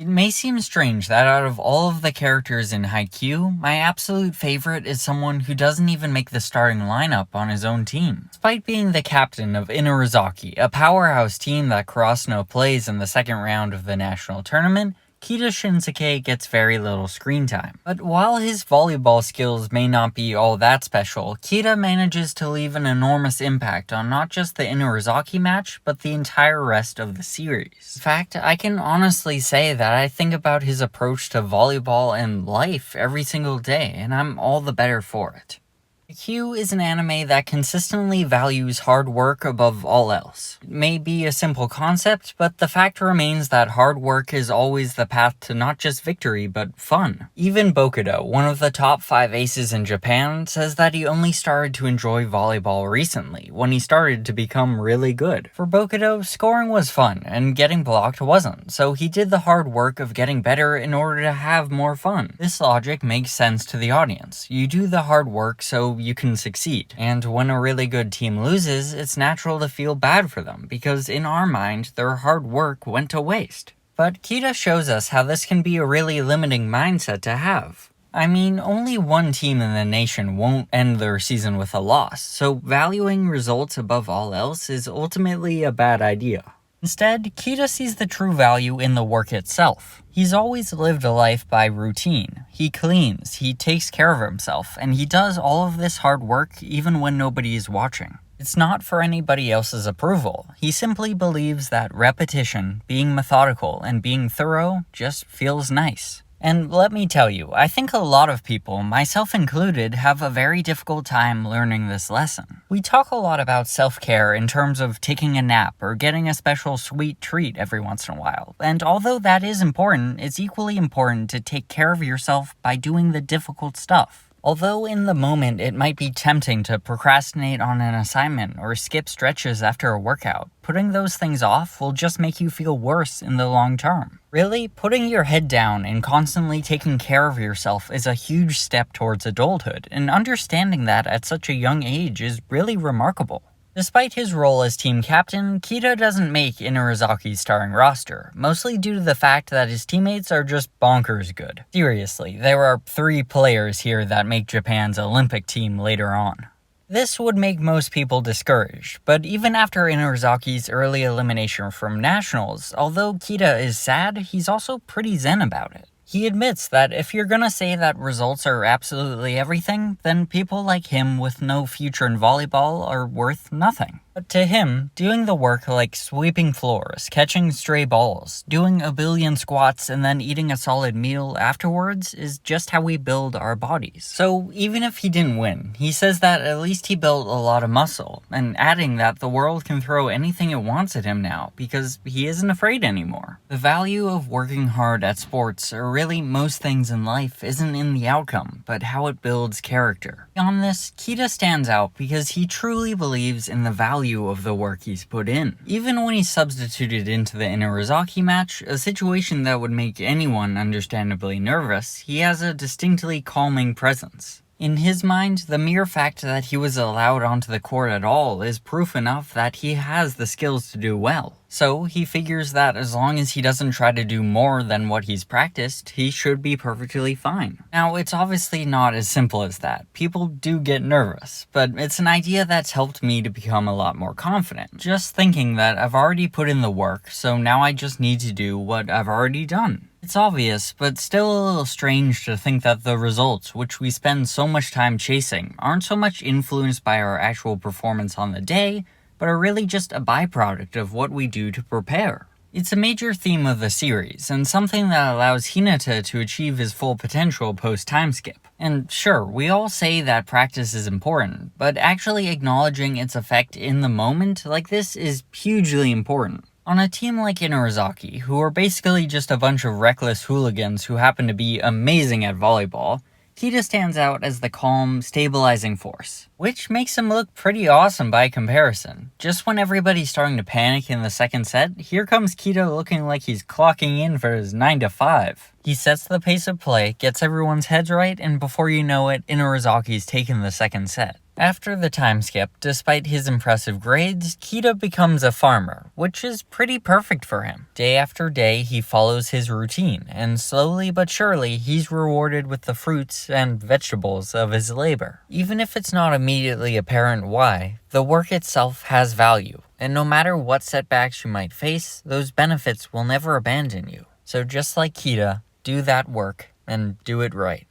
It may seem strange that out of all of the characters in Haikyu, my absolute favorite is someone who doesn't even make the starting lineup on his own team. Despite being the captain of Inarizaki, a powerhouse team that Kurasuno plays in the second round of the national tournament, Kita Shinsuke gets very little screen time. But while his volleyball skills may not be all that special, Kita manages to leave an enormous impact on not just the Inarizaki match, but the entire rest of the series. In fact, I can honestly say that I think about his approach to volleyball and life every single day, and I'm all the better for it. Haikyu is an anime that consistently values hard work above all else. It may be a simple concept, but the fact remains that hard work is always the path to not just victory, but fun. Even Bokudo, one of the top 5 aces in Japan, says that he only started to enjoy volleyball recently, when he started to become really good. For Bokudo, scoring was fun, and getting blocked wasn't, so he did the hard work of getting better in order to have more fun. This logic makes sense to the audience. You do the hard work so you can succeed. And when a really good team loses, it's natural to feel bad for them, because in our mind, their hard work went to waste. But Kita shows us how this can be a really limiting mindset to have. I mean, only one team in the nation won't end their season with a loss, so valuing results above all else is ultimately a bad idea. Instead, Kita sees the true value in the work itself. He's always lived a life by routine. He cleans, he takes care of himself, and he does all of this hard work even when nobody is watching. It's not for anybody else's approval. He simply believes that repetition, being methodical, and being thorough just feels nice. And let me tell you, I think a lot of people, myself included, have a very difficult time learning this lesson. We talk a lot about self-care in terms of taking a nap or getting a special sweet treat every once in a while, and although that is important, it's equally important to take care of yourself by doing the difficult stuff. Although in the moment it might be tempting to procrastinate on an assignment or skip stretches after a workout, putting those things off will just make you feel worse in the long term. Really, putting your head down and constantly taking care of yourself is a huge step towards adulthood, and understanding that at such a young age is really remarkable. Despite his role as team captain, Kita doesn't make Inarizaki's starting roster, mostly due to the fact that his teammates are just bonkers good. Seriously, there are 3 players here that make Japan's Olympic team later on. This would make most people discouraged, but even after Inarizaki's early elimination from nationals, although Kita is sad, he's also pretty zen about it. He admits that if you're gonna say that results are absolutely everything, then people like him with no future in volleyball are worth nothing. But to him, doing the work like sweeping floors, catching stray balls, doing a billion squats, and then eating a solid meal afterwards is just how we build our bodies. So even if he didn't win, he says that at least he built a lot of muscle, and adding that the world can throw anything it wants at him now, because he isn't afraid anymore. The value of working hard at sports, or really most things in life, isn't in the outcome, but how it builds character. On this, Kita stands out because he truly believes in the value of the work he's put in. Even when he's substituted into the Inarizaki match, a situation that would make anyone understandably nervous, he has a distinctly calming presence. In his mind, the mere fact that he was allowed onto the court at all is proof enough that he has the skills to do well. So he figures that as long as he doesn't try to do more than what he's practiced, he should be perfectly fine. Now, it's obviously not as simple as that. People do get nervous, but it's an idea that's helped me to become a lot more confident. Just thinking that I've already put in the work, so now I just need to do what I've already done. It's obvious, but still a little strange to think that the results, which we spend so much time chasing, aren't so much influenced by our actual performance on the day, but are really just a byproduct of what we do to prepare. It's a major theme of the series, and something that allows Hinata to achieve his full potential post-time skip. And sure, we all say that practice is important, but actually acknowledging its effect in the moment like this is hugely important. On a team like Inarizaki, who are basically just a bunch of reckless hooligans who happen to be amazing at volleyball, Kita stands out as the calm, stabilizing force, which makes him look pretty awesome by comparison. Just when everybody's starting to panic in the second set, here comes Kita looking like he's clocking in for his 9 to 5. He sets the pace of play, gets everyone's heads right, and before you know it, Inarizaki's taken the second set. After the time skip, despite his impressive grades, Kita becomes a farmer, which is pretty perfect for him. Day after day, he follows his routine, and slowly but surely, he's rewarded with the fruits and vegetables of his labor. Even if it's not immediately apparent why, the work itself has value, and no matter what setbacks you might face, those benefits will never abandon you. So just like Kita, do that work, and do it right.